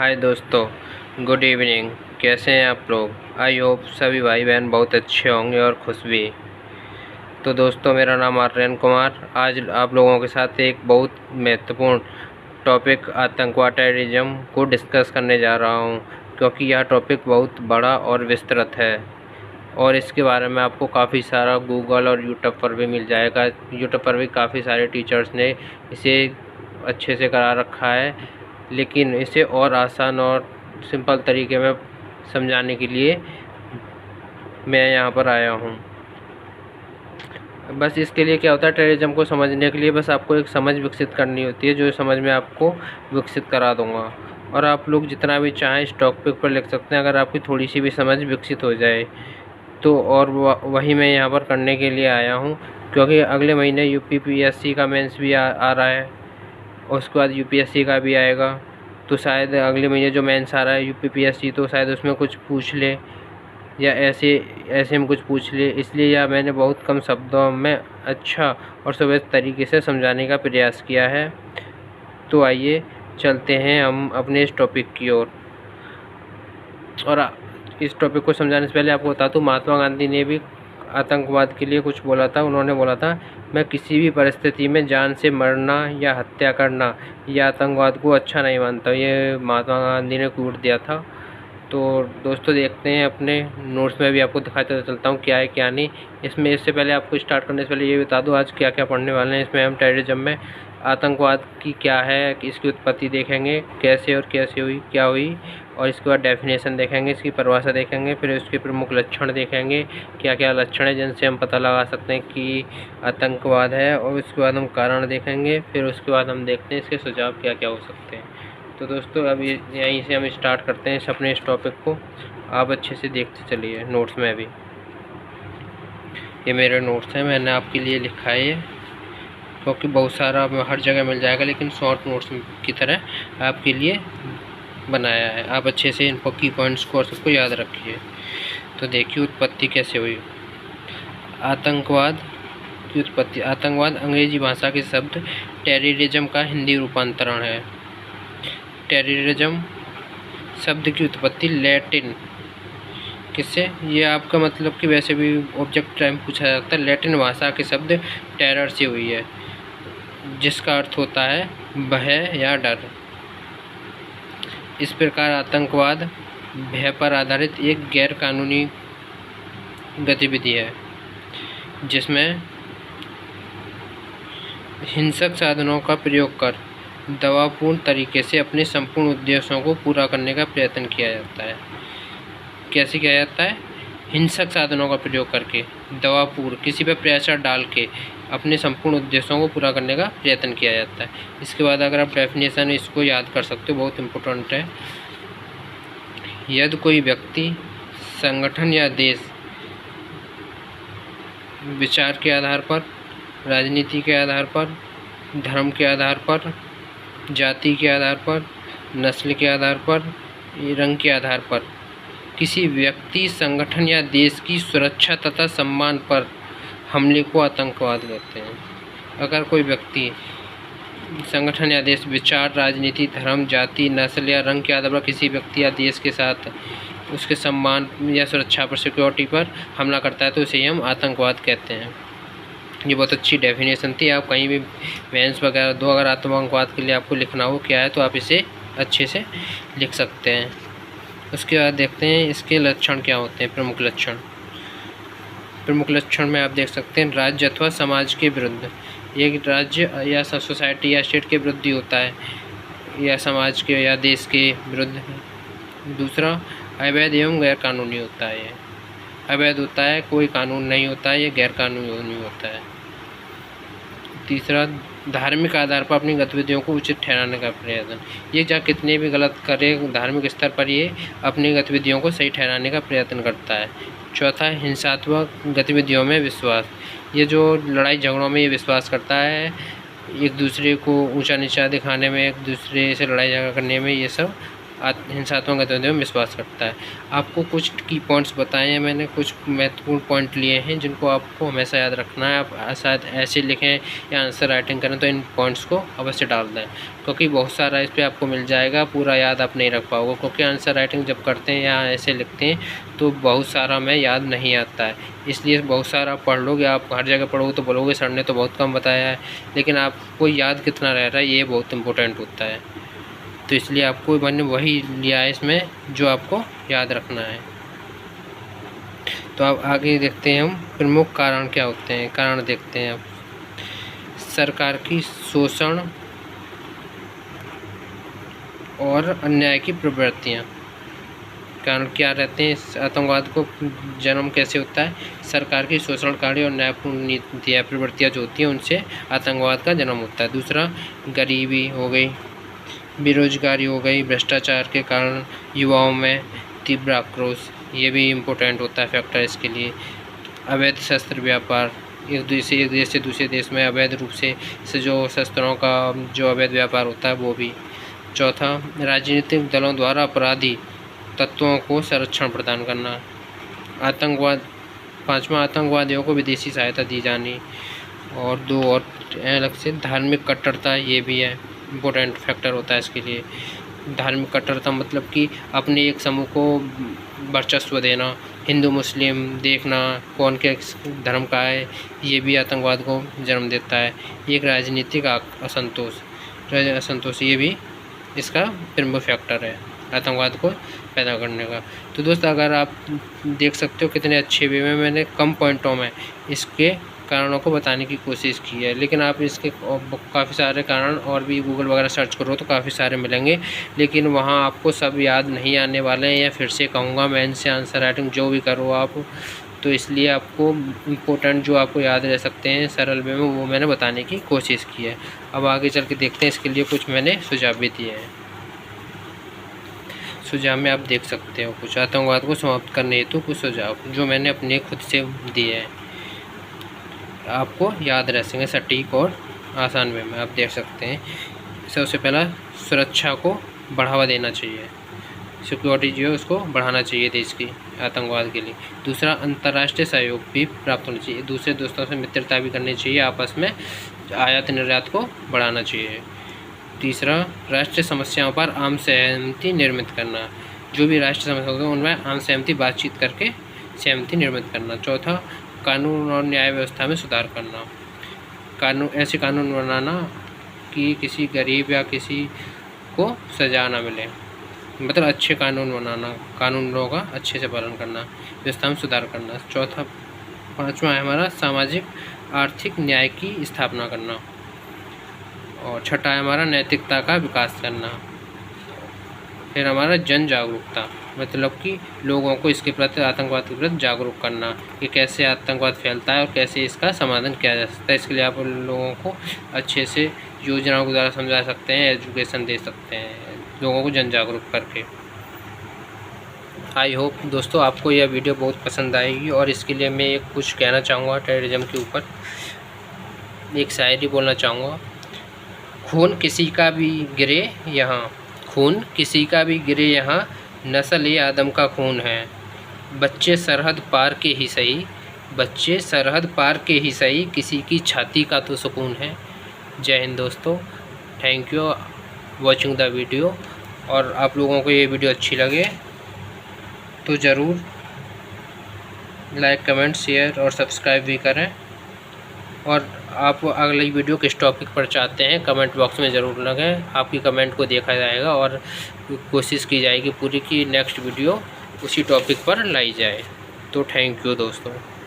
हाय दोस्तों, good evening. कैसे हैं आप लोग? आई होप सभी भाई बहन बहुत अच्छे होंगे और खुश भी। तो दोस्तों, मेरा नाम आर्यन कुमार। आज आप लोगों के साथ एक बहुत महत्वपूर्ण टॉपिक आतंकवाद टेररिज्म को डिस्कस करने जा रहा हूं, क्योंकि यह टॉपिक बहुत बड़ा और विस्तृत है और इसके बारे में आपको काफ़ी सारा गूगल और यूट्यूब पर भी मिल जाएगा। यूट्यूब पर भी काफ़ी सारे टीचर्स ने इसे अच्छे से करा रखा है, लेकिन इसे और आसान और सिंपल तरीके में समझाने के लिए मैं यहाँ पर आया हूँ। बस इसके लिए क्या होता है, टेररिज्म को समझने के लिए बस आपको एक समझ विकसित करनी होती है, जो समझ में आपको विकसित करा दूँगा। और आप लोग जितना भी चाहें इस टॉपिक पर लिख सकते हैं, अगर आपकी थोड़ी सी भी समझ विकसित हो जाए तो। और वही मैं यहाँ पर करने के लिए आया हूँ, क्योंकि अगले महीने यूपीपीएससी का मेंस भी आ रहा है और उसके बाद यूपीएससी का भी आएगा। तो शायद अगले महीने जो मेंस आ रहा है यूपीपीएससी, तो शायद उसमें कुछ पूछ ले या ऐसे में कुछ पूछ ले। इसलिए यह मैंने बहुत कम शब्दों में अच्छा और सुव्यवस्थित तरीके से समझाने का प्रयास किया है। तो आइए चलते हैं हम अपने इस टॉपिक की ओर। और इस टॉपिक को समझाने से पहले आपको बता दूँ, महात्मा गांधी ने भी आतंकवाद के लिए कुछ बोला था। उन्होंने बोला था, मैं किसी भी परिस्थिति में जान से मरना या हत्या करना या आतंकवाद को अच्छा नहीं मानता। ये महात्मा गांधी ने कोट दिया था। तो दोस्तों, देखते हैं अपने नोट्स में भी आपको दिखाता चलता हूँ क्या है क्या नहीं इसमें। इससे पहले आपको स्टार्ट करने से पहले ये बता दूँ आज क्या क्या पढ़ने वाले हैं। इसमें हम टेररिज्म में आतंकवाद की क्या है, इसकी उत्पत्ति देखेंगे, कैसे और कैसे हुई, क्या हुई, और इसके बाद डेफिनेशन देखेंगे, इसकी परिभाषा देखेंगे, फिर उसके प्रमुख लक्षण देखेंगे, क्या क्या लक्षण है जिनसे हम पता लगा सकते हैं कि आतंकवाद है, और उसके बाद हम कारण देखेंगे, फिर उसके बाद हम देखते हैं इसके सुझाव क्या क्या हो सकते हैं। तो दोस्तों, अब यहीं से हम स्टार्ट करते हैं अपने इस टॉपिक को। आप अच्छे से देखते चलिए नोट्स में भी। ये मेरे नोट्स हैं, मैंने आपके लिए लिखा है ये, क्योंकि बहुत सारा हर जगह मिल जाएगा, लेकिन शॉर्ट नोट्स की तरह आपके लिए बनाया है। आप अच्छे से इनको की पॉइंट्स को और सबको याद रखिए। तो देखिए उत्पत्ति कैसे हुई। आतंकवाद की उत्पत्ति। आतंकवाद अंग्रेजी भाषा के शब्द टेररिज्म का हिंदी रूपांतरण है। टेररिज्म शब्द की उत्पत्ति लैटिन किससे, ये आपका मतलब कि वैसे भी ऑब्जेक्ट टाइम पूछा जाता है। लैटिन भाषा के शब्द टेरर से हुई है, जिसका अर्थ होता है भय या डर। इस प्रकार आतंकवाद भय पर आधारित एक गैर कानूनी गतिविधि है, जिसमें हिंसक साधनों का प्रयोग कर दबावपूर्ण तरीके से अपने संपूर्ण उद्देश्यों को पूरा करने का प्रयत्न किया जाता है। कैसे किया जाता है? हिंसक साधनों का प्रयोग करके, दबावपूर्ण, किसी पर प्रेशर डाल के अपने संपूर्ण उद्देश्यों को पूरा करने का प्रयत्न किया जाता है। इसके बाद अगर आप डेफिनेशन इसको याद कर सकते हो, बहुत इम्पोर्टेंट है। यदि कोई व्यक्ति, संगठन या देश विचार के आधार पर, राजनीति के आधार पर, धर्म के आधार पर, जाति के आधार पर, नस्ल के आधार पर, रंग के आधार पर किसी व्यक्ति, संगठन या देश की सुरक्षा तथा सम्मान पर हमले को आतंकवाद कहते हैं। अगर कोई व्यक्ति, संगठन या देश विचार, राजनीति, धर्म, जाति, नस्ल या रंग के आधार पर किसी व्यक्ति या देश के साथ उसके सम्मान या सुरक्षा पर, सिक्योरिटी पर हमला करता है, तो इसे हम आतंकवाद कहते हैं। ये बहुत अच्छी डेफिनेशन थी। आप कहीं भी मेंस वगैरह दो, अगर आतंकवाद के लिए आपको लिखना हो क्या है, तो आप इसे अच्छे से लिख सकते हैं। उसके बाद देखते हैं इसके लक्षण क्या होते हैं। प्रमुख लक्षण। प्रमुख लक्षण में आप देख सकते हैं राज्य अथवा समाज के विरुद्ध। एक राज्य या सोसाइटी या स्टेट के विरुद्ध ही होता है, या समाज के या देश के विरुद्ध। दूसरा, अवैध एवं गैर कानूनी होता है। ये अवैध होता है, कोई कानून नहीं होता है, ये गैर कानूनी होता है। तीसरा, धार्मिक आधार पर अपनी गतिविधियों को उचित ठहराने का प्रयत्न। ये चाहे कितने भी गलत करे, धार्मिक स्तर पर ये अपनी गतिविधियों को सही ठहराने का प्रयत्न करता है। चौथा, हिंसात्मक गतिविधियों में विश्वास। ये जो लड़ाई झगड़ों में ये विश्वास करता है, एक दूसरे को ऊंचा नीचा दिखाने में, एक दूसरे से लड़ाई झगड़ा करने में, ये सब हिंसात्मक गतिविधियों में विश्वास करता है। आपको कुछ की पॉइंट्स बताए हैं मैंने, कुछ महत्वपूर्ण पॉइंट लिए हैं जिनको आपको हमेशा याद रखना है। आप शायद ऐसे लिखें या आंसर राइटिंग करें तो इन पॉइंट्स को अवश्य डाल दें, क्योंकि बहुत सारा इस पर आपको मिल जाएगा, पूरा याद आप नहीं रख पाओगे। क्योंकि आंसर राइटिंग जब करते हैं या ऐसे लिखते हैं तो बहुत सारा हमें याद नहीं आता है, इसलिए बहुत सारा पढ़ लोगे। आप हर जगह पढ़ोगे तो बोलोगे सर ने तो बहुत कम बताया है, लेकिन आपको याद कितना रह रहा है ये बहुत इंपॉर्टेंट होता है। तो इसलिए आपको मैंने वही लिया है इसमें जो आपको याद रखना है। तो अब आगे देखते हैं हम प्रमुख कारण क्या होते हैं। कारण देखते हैं अब, सरकार की शोषण और अन्याय की प्रवृत्तियाँ। कारण क्या रहते हैं, आतंकवाद को जन्म कैसे होता है, सरकार की शोषणकारी और न्यायपूर्ण नीतियाँ प्रवृत्तियाँ जो होती हैं उनसे आतंकवाद का जन्म होता है। दूसरा, गरीबी हो गई, बेरोजगारी हो गई, भ्रष्टाचार के कारण युवाओं में तीव्र आक्रोश, ये भी इम्पोर्टेंट होता है फैक्टर इसके लिए। अवैध शस्त्र व्यापार, एक देश से दूसरे देश में अवैध रूप से जो शस्त्रों का जो अवैध व्यापार होता है वो भी। चौथा, राजनीतिक दलों द्वारा अपराधी तत्वों को संरक्षण प्रदान करना। आतंकवाद, पाँचवा, आतंकवादियों को विदेशी सहायता दी जानी। और दो और अलग से, धार्मिक कट्टरता, ये भी है इम्पोर्टेंट फैक्टर होता है इसके लिए। धार्मिक कट्टरता मतलब कि अपने एक समूह को वर्चस्व देना, हिंदू मुस्लिम देखना, कौन के धर्म का है, ये भी आतंकवाद को जन्म देता है। एक राजनीतिक असंतोष, ये भी इसका प्रमुख फैक्टर है आतंकवाद को पैदा करने का। तो दोस्त, अगर आप देख सकते हो कितने अच्छे वे में मैंने कम पॉइंटों में इसके कारणों को बताने की कोशिश की है, लेकिन आप इसके काफ़ी सारे कारण और भी गूगल वगैरह सर्च करो तो काफ़ी सारे मिलेंगे, लेकिन वहाँ आपको सब याद नहीं आने वाले हैं। या फिर से कहूँगा मैं, इनसे आंसर राइटिंग जो भी करो आप, तो इसलिए आपको इम्पोर्टेंट जो आपको याद रह सकते हैं सरल वे में वो मैंने बताने की कोशिश की है। अब आगे चल के देखते हैं, इसके लिए कुछ मैंने सुझाव भी दिए हैं। सुझाव में आप देख सकते हो कुछ आतंकवाद को समाप्त करने हेतु कुछ सुझाव जो मैंने अपने खुद से दिए हैं, आपको याद रह सकेंगे सटीक और आसान वे में। आप देख सकते हैं, सबसे पहला, सुरक्षा को बढ़ावा देना चाहिए, सिक्योरिटी जो है उसको बढ़ाना चाहिए देश की आतंकवाद के लिए। दूसरा, अंतर्राष्ट्रीय सहयोग भी प्राप्त होना चाहिए, दूसरे दोस्तों से मित्रता भी करनी चाहिए, आपस में आयात निर्यात को बढ़ाना चाहिए। तीसरा, राष्ट्रीय समस्याओं पर आम सहमति निर्मित करना, जो भी राष्ट्रीय समस्या होगी उनमें आम सहमति बातचीत करके सहमति निर्मित करना। चौथा, कानून और न्याय व्यवस्था में सुधार करना, ऐसे कानून बनाना कि किसी गरीब या किसी को सजा ना मिले, मतलब अच्छे कानून बनाना, कानूनों का अच्छे से पालन करना, व्यवस्था में सुधार करना। चौथा, पाँचवा है हमारा सामाजिक आर्थिक न्याय की स्थापना करना। और छठा है हमारा नैतिकता का विकास करना। फिर हमारा जन जागरूकता, मतलब कि लोगों को इसके प्रति, आतंकवाद के प्रति जागरूक करना कि कैसे आतंकवाद फैलता है और कैसे इसका समाधान किया जा सकता है। इसके लिए आप लोगों को अच्छे से योजनाओं के द्वारा समझा सकते हैं, एजुकेशन दे सकते हैं लोगों को जन जागरूक करके। आई होप दोस्तों आपको यह वीडियो बहुत पसंद आएगी, और इसके लिए मैं एक कुछ कहना चाहूँगा टेररिज्म के ऊपर, एक शायरी बोलना चाहूँगा। खून किसी का भी गिरे यहाँ, खून किसी का भी गिरे यहाँ, नस्ल ए आदम का खून है। बच्चे सरहद पार के ही सही, बच्चे सरहद पार के ही सही, किसी की छाती का तो सुकून है। जय हिंद दोस्तों, thank you watching the video. और आप लोगों को ये वीडियो अच्छी लगे तो ज़रूर लाइक, कमेंट, शेयर और सब्सक्राइब भी करें। और आप अगली वीडियो किस टॉपिक पर चाहते हैं कमेंट बॉक्स में ज़रूर लगाएं, आपकी कमेंट को देखा जाएगा और कोशिश की जाएगी पूरी कि नेक्स्ट वीडियो उसी टॉपिक पर लाई जाए। तो थैंक यू दोस्तों।